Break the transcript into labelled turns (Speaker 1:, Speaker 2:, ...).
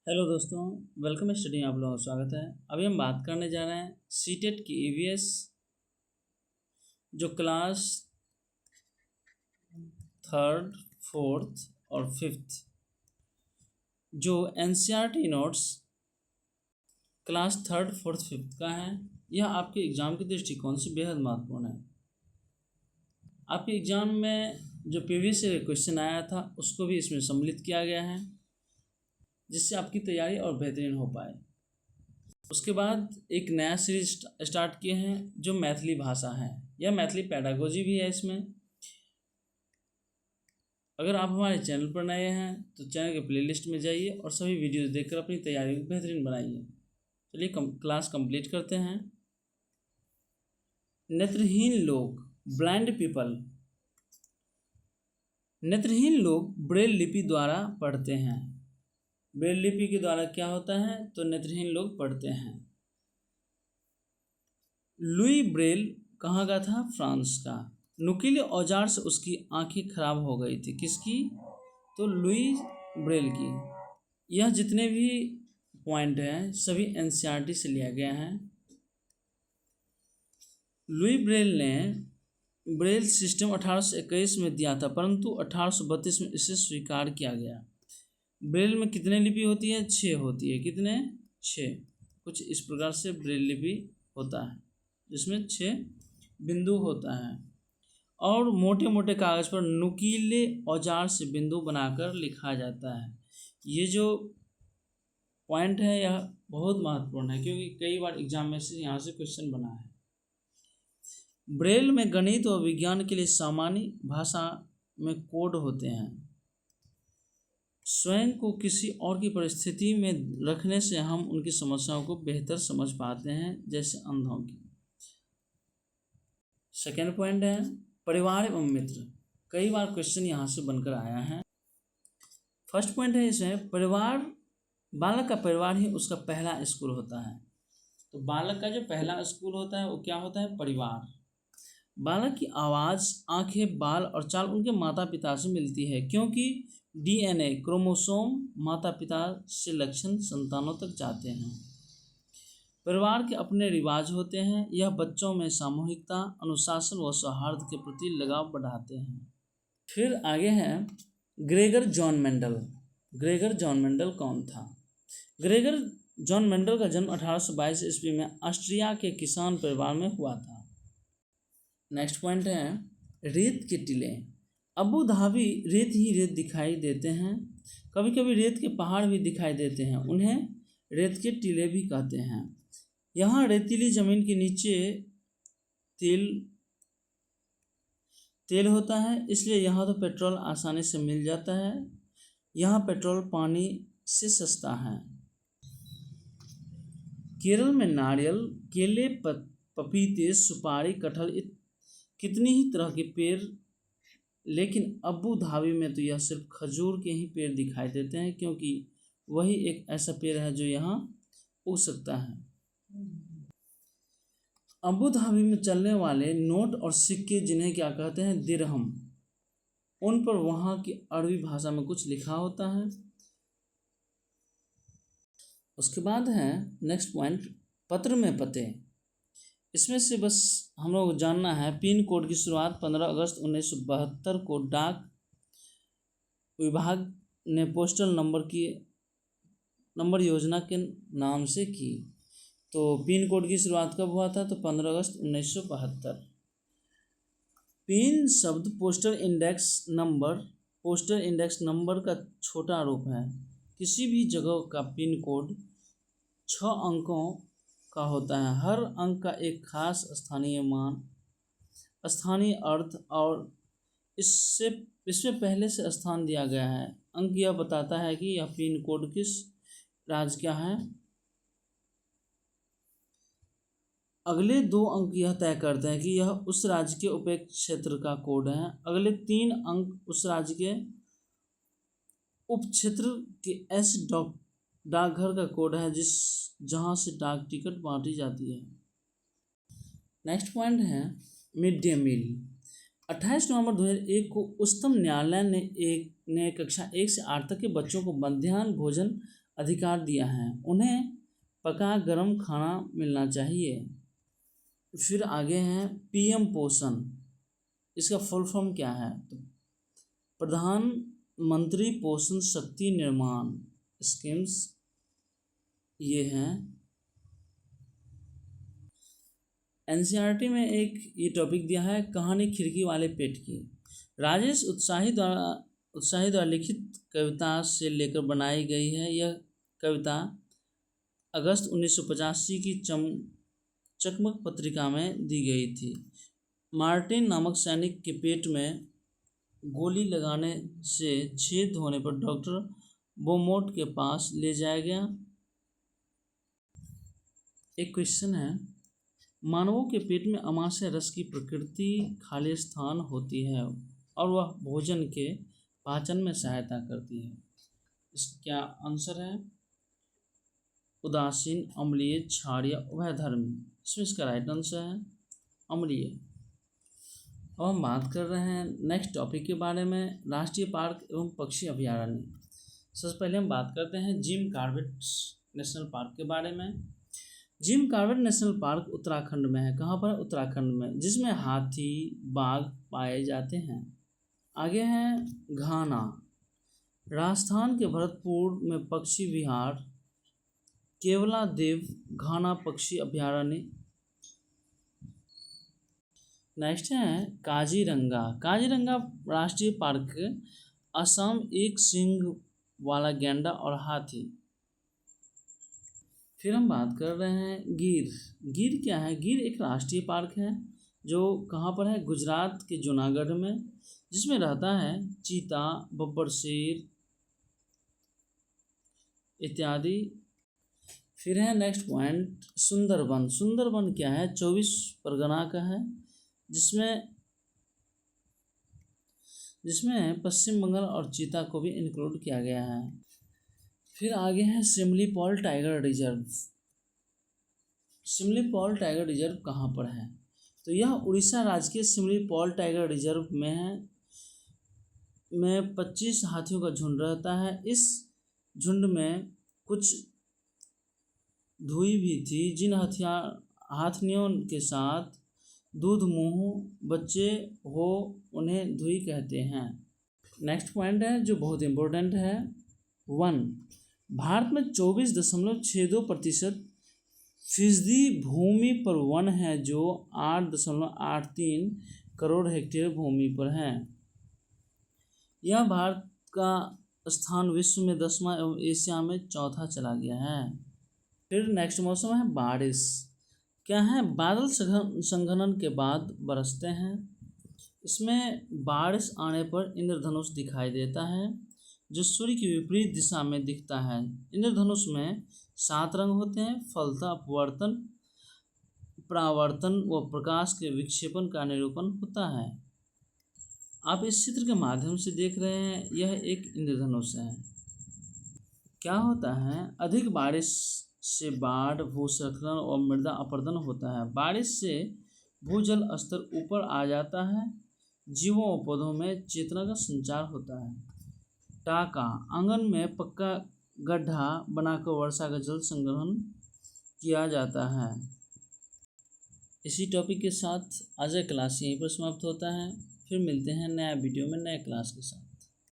Speaker 1: Hello दोस्तों, welcome study में आप लोगों का स्वागत है। अभी हम बात करने जा रहे हैं सीटेट की ईवीएस जो क्लास थर्ड, फोर्थ और फिफ्थ जो NCERT notes class third, fourth, fifth का है। यह आपके एग्ज़ाम के दृष्टिकोण से बेहद महत्वपूर्ण है। आपके एग्ज़ाम में जो प्रीवियस क्वेश्चन आया था उसको भी इसमें सम्मिलित किया गया है, जिससे आपकी तैयारी और बेहतरीन हो पाए। उसके बाद एक नया सीरीज स्टार्ट किए हैं जो मैथिली भाषा है। यह मैथिली पैडागोजी भी है इसमें। अगर आप हमारे चैनल पर नए हैं तो चैनल के प्लेलिस्ट में जाइए और सभी वीडियोस देखकर अपनी तैयारी को बेहतरीन बनाइए। चलिए क्लास कंप्लीट करते हैं। नेत्रहीन लोग, ब्लाइंड पीपल। नेत्रहीन लोग ब्रेल लिपि द्वारा पढ़ते हैं। ब्रेल लिपि के द्वारा क्या होता है तो नेत्रहीन लोग पढ़ते हैं। लुई ब्रेल कहाँ का था? फ्रांस का। नुकीले औजार से उसकी आंखें खराब हो गई थी। किसकी? तो लुई ब्रेल की। यह जितने भी पॉइंट हैं सभी एनसीईआरटी से लिया गया है। लुई ब्रेल ने ब्रेल सिस्टम 1821 में दिया था, परंतु 1832 में इसे स्वीकार किया गया। ब्रेल में कितने लिपि होती है? 6 होती है। कितने? 6। कुछ इस प्रकार से ब्रेल लिपि होता है जिसमें 6 बिंदु होता है और मोटे मोटे कागज़ पर नुकीले औजार से बिंदु बनाकर लिखा जाता है। ये जो पॉइंट है यह बहुत महत्वपूर्ण है क्योंकि कई बार एग्जाम में से यहाँ से क्वेश्चन बना है। ब्रेल में गणित और विज्ञान के लिए सामान्य भाषा में कोड होते हैं। स्वयं को किसी और की परिस्थिति में रखने से हम उनकी समस्याओं को बेहतर समझ पाते हैं, जैसे अंधों की। सेकेंड पॉइंट है परिवार एवं मित्र। कई बार क्वेश्चन यहाँ से बनकर आया है। फर्स्ट पॉइंट है इसमें परिवार, बालक का परिवार ही उसका पहला स्कूल होता है। तो बालक का जो पहला स्कूल होता है वो क्या होता है? परिवार। बालक की आवाज़, आंखें, बाल और चाल उनके माता पिता से मिलती है, क्योंकि डीएनए क्रोमोसोम माता पिता से लक्षण संतानों तक जाते हैं। परिवार के अपने रिवाज होते हैं। यह बच्चों में सामूहिकता, अनुशासन व सौहार्द के प्रति लगाव बढ़ाते हैं। फिर आगे हैं Gregor John Mendel. Gregor John Mendel कौन था? ग्रेगर जॉन मेंडल का जन्म 1822 ईस्वी में ऑस्ट्रिया के किसान परिवार में हुआ था। नेक्स्ट पॉइंट है रेत के टीले। अबू धाबी रेत ही रेत दिखाई देते हैं। कभी कभी रेत के पहाड़ भी दिखाई देते हैं, उन्हें रेत के टीले भी कहते हैं। यहाँ रेतीली जमीन के नीचे तेल होता है, इसलिए यहाँ तो पेट्रोल आसानी से मिल जाता है। यहाँ पेट्रोल पानी से सस्ता है। केरल में नारियल, केले, पपीते, सुपारी, कटहल कितनी ही तरह के पेड़, लेकिन अबू धाबी में तो यह सिर्फ खजूर के ही पेड़ दिखाई देते हैं, क्योंकि वही एक ऐसा पेड़ है जो यहाँ उग सकता है। अबू धाबी में चलने वाले नोट और सिक्के, जिन्हें क्या कहते हैं? दिरहम, उन पर वहाँ की अरबी भाषा में कुछ लिखा होता है। उसके बाद है नेक्स्ट पॉइंट पत्र में पते। इसमें से बस हम लोग जानना है पिन कोड की शुरुआत 15 अगस्त 1972 को डाक विभाग ने पोस्टल नंबर योजना के नाम से की। तो पिन कोड की शुरुआत कब हुआ था? तो 15 अगस्त 1972। पिन शब्द पोस्टल इंडेक्स नंबर का छोटा रूप है। किसी भी जगह का पिन कोड 6 अंकों का होता है। हर अंक का एक खास स्थानीय मान, स्थानीय अर्थ और इसमें पहले से स्थान दिया गया है। अंक यह बताता है कि यह पिन कोड किस राज्य का है। अगले 2 अंक यह तय करते हैं कि यह उस राज्य के उपेक्षित क्षेत्र का कोड है। अगले 3 अंक उस राज्य के उपक्षेत्र के ऐसे डाकघर का कोड है जहां से डाक टिकट बांटी जाती है। नेक्स्ट पॉइंट है मिड डे मील। 28 नवंबर 2001 को उच्चतम न्यायालय ने कक्षा 1 से 8 तक के बच्चों को मध्याह्न भोजन अधिकार दिया है, उन्हें पका गरम खाना मिलना चाहिए। फिर आगे हैं पीएम पोषण, इसका फुल फॉर्म क्या है? तो प्रधानमंत्री पोषण शक्ति निर्माण स्कीम्स ये हैं। एनसीईआरटी में एक ये टॉपिक दिया है, कहानी खिड़की वाले पेट की। राजेश उत्साही द्वारा लिखित कविता से लेकर बनाई गई है। यह कविता अगस्त 1985 की चकमक पत्रिका में दी गई थी। मार्टिन नामक सैनिक के पेट में गोली लगाने से छेद होने पर डॉक्टर बोमोट के पास ले जाया गया। एक क्वेश्चन है, मानवों के पेट में अमाशय रस की प्रकृति खाली स्थान होती है और वह भोजन के पाचन में सहायता करती है। इसका आंसर है उदासीन, अम्लीय, क्षारीय, उभयधर्मी। इसमें इसका राइट आंसर है अम्लीय। अब हम बात कर रहे हैं नेक्स्ट टॉपिक के बारे में, राष्ट्रीय पार्क एवं पक्षी अभयारण्य। सबसे पहले हम बात करते हैं जिम कॉर्बेट नेशनल पार्क के बारे में। Jim Corbett national park Uttarakhand में है। कहाँ पर? उत्तराखंड में, जिसमें हाथी, बाघ पाए जाते हैं। आगे है घाना, राजस्थान के भरतपुर में पक्षी विहार केवलादेव घाना पक्षी अभयारण्य। नेक्स्ट है काजीरंगा। काजीरंगा राष्ट्रीय पार्क असम, एक सींग वाला गैंडा और हाथी। फिर हम बात कर रहे हैं गिर। गिर क्या है? गिर एक राष्ट्रीय पार्क है जो कहाँ पर है? गुजरात के जूनागढ़ में, जिसमें रहता है चीता, बब्बर शेर इत्यादि। फिर है नेक्स्ट पॉइंट सुंदरबन। सुंदरबन क्या है? 24 परगना का है, जिसमें पश्चिम बंगाल और चीता को भी इंक्लूड किया गया है। फिर आगे है Similipal tiger reserve. Similipal tiger reserve कहाँ पर है? तो यह उड़ीसा राज्य के सिमलीपाल टाइगर रिजर्व में है। में 25 हाथियों का झुंड रहता है। इस झुंड में कुछ धुई भी थी, जिन हाथियों के साथ दूध मुंह बच्चे हो उन्हें धुई कहते हैं। नेक्स्ट पॉइंट है जो बहुत इम्पोर्टेंट है, वन। भारत में 24.62% भूमि पर वन है, जो 8.83 करोड़ हेक्टेयर भूमि पर है। यह भारत का स्थान विश्व में 10वां एवं एशिया में चौथा चला गया है। फिर नेक्स्ट मौसम है बारिश। क्या है? बादल संघनन के बाद बरसते हैं। इसमें बारिश आने पर इंद्रधनुष दिखाई देता है, जो सूर्य की विपरीत दिशा में दिखता है। इंद्रधनुष में 7 रंग होते हैं। फलता, अपवर्तन, परावर्तन व प्रकाश के विक्षेपण का निरूपण होता है। आप इस चित्र के माध्यम से देख रहे हैं, यह एक इंद्रधनुष है। क्या होता है? अधिक बारिश से बाढ़, भूस्खलन और मृदा अपरदन होता है। बारिश से भूजल स्तर ऊपर आ जाता है। जीवों और पौधों में चेतना का संचार होता है। टाका, आंगन में पक्का गड्ढा बनाकर वर्षा का जल संग्रहण किया जाता है। इसी टॉपिक के साथ आज का क्लास यहीं पर समाप्त होता है। फिर मिलते हैं नया वीडियो में नए क्लास के साथ।